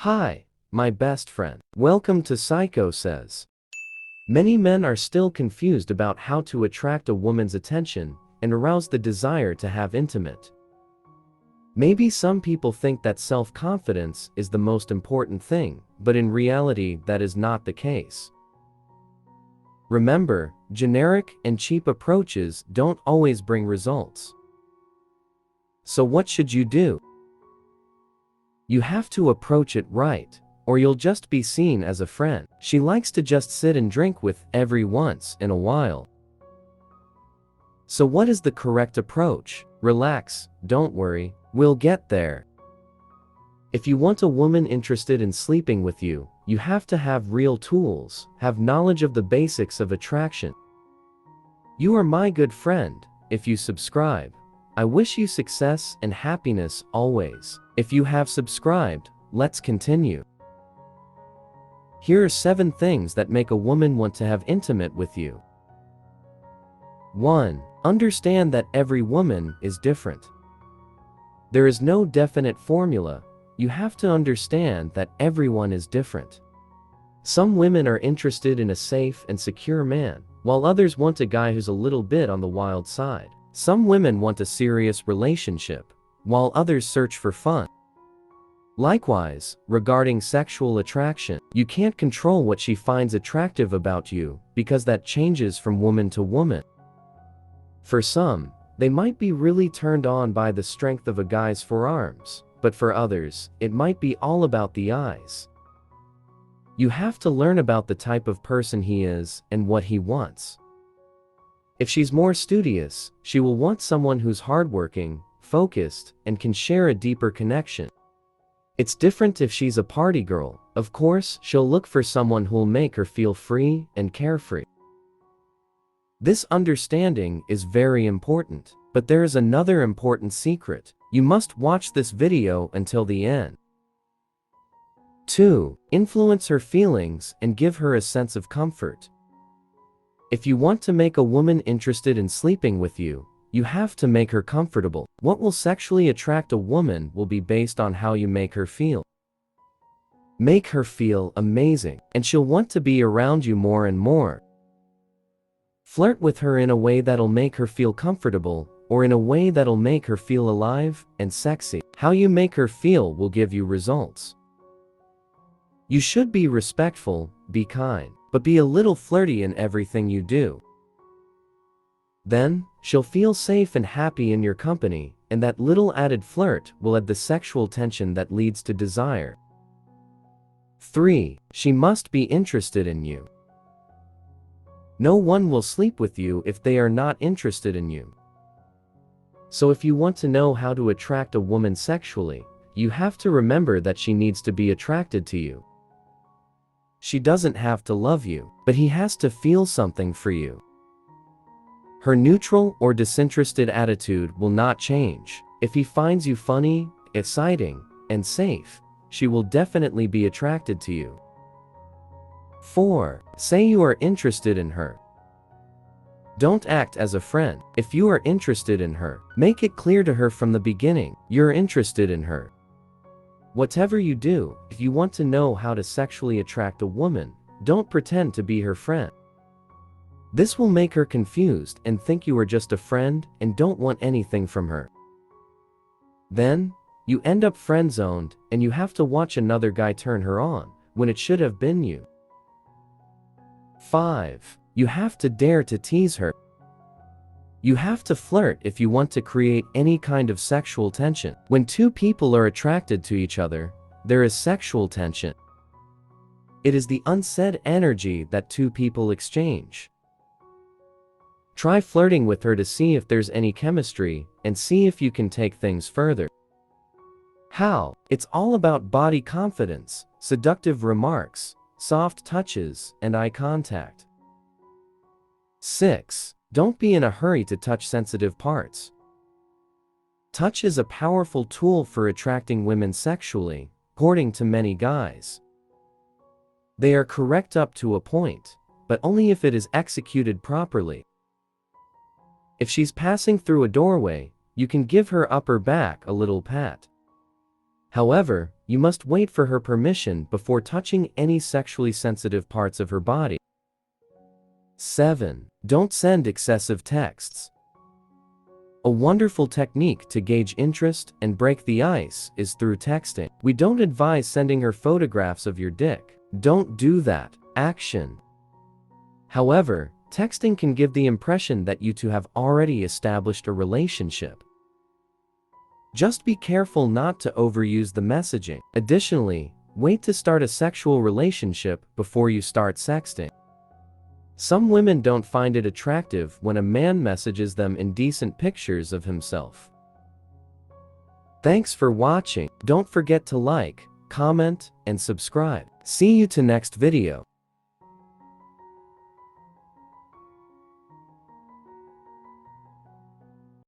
Hi, my best friend. Welcome to Psycho Says. Many men are still confused about how to attract a woman's attention and arouse the desire to have intimate. Maybe some people think that self-confidence is the most important thing, but in reality that is not the case. Remember, generic and cheap approaches don't always bring results. So what should you do? You have to approach it right, or you'll just be seen as a friend she likes to just sit and drink with every once in a while. So what is the correct approach? Relax, don't worry, we'll get there. If you want a woman interested in sleeping with you, you have to have real tools, have knowledge of the basics of attraction. You are my good friend. If you subscribe, I wish you success and happiness always. If you have subscribed, let's continue. Here are 7 things that make a woman want to have intimate with you. 1. Understand that every woman is different. There is no definite formula. You have to understand that everyone is different. Some women are interested in a safe and secure man, while others want a guy who's a little bit on the wild side. Some women want a serious relationship, while others search for fun. Likewise, regarding sexual attraction, you can't control what she finds attractive about you, because that changes from woman to woman. For some, they might be really turned on by the strength of a guy's forearms, but for others, it might be all about the eyes. You have to learn about the type of person he is and what he wants. If she's more studious, she will want someone who's hardworking, focused, and can share a deeper connection. It's different if she's a party girl. Of course, she'll look for someone who'll make her feel free and carefree. This understanding is very important, but there is another important secret. You must watch this video until the end. 2. Influence her feelings and give her a sense of comfort. If you want to make a woman interested in sleeping with you, you have to make her comfortable. What will sexually attract a woman will be based on how you make her feel. Make her feel amazing, and she'll want to be around you more and more. Flirt with her in a way that'll make her feel comfortable, or in a way that'll make her feel alive and sexy. How you make her feel will give you results. You should be respectful, be kind, but be a little flirty in everything you do. Then, she'll feel safe and happy in your company, and that little added flirt will add the sexual tension that leads to desire. 3. She must be interested in you. No one will sleep with you if they are not interested in you. So if you want to know how to attract a woman sexually, you have to remember that she needs to be attracted to you. She doesn't have to love you, but he has to feel something for you. Her neutral or disinterested attitude will not change. If he finds you funny, exciting, and safe, she will definitely be attracted to you. 4. Say you are interested in her. Don't act as a friend. If you are interested in her, make it clear to her from the beginning, you're interested in her. Whatever you do, if you want to know how to sexually attract a woman, don't pretend to be her friend. This will make her confused and think you are just a friend and don't want anything from her. Then, you end up friend-zoned, and you have to watch another guy turn her on, when it should have been you. 5. You have to dare to tease her. You have to flirt if you want to create any kind of sexual tension. When two people are attracted to each other, there is sexual tension. It is the unsaid energy that two people exchange. Try flirting with her to see if there's any chemistry, and see if you can take things further. How? It's all about body confidence, seductive remarks, soft touches, and eye contact. 6. Don't be in a hurry to touch sensitive parts. Touch is a powerful tool for attracting women sexually, according to many guys. They are correct up to a point, but only if it is executed properly. If she's passing through a doorway, you can give her upper back a little pat. However, you must wait for her permission before touching any sexually sensitive parts of her body. 7. Don't send excessive texts. A wonderful technique to gauge interest and break the ice is through texting. We don't advise sending her photographs of your dick. Don't do that. Action. However, texting can give the impression that you two have already established a relationship. Just be careful not to overuse the messaging. Additionally, wait to start a sexual relationship before you start sexting. Some women don't find it attractive when a man messages them indecent pictures of himself. Thanks for watching. Don't forget to like, comment, and subscribe. See you to next video.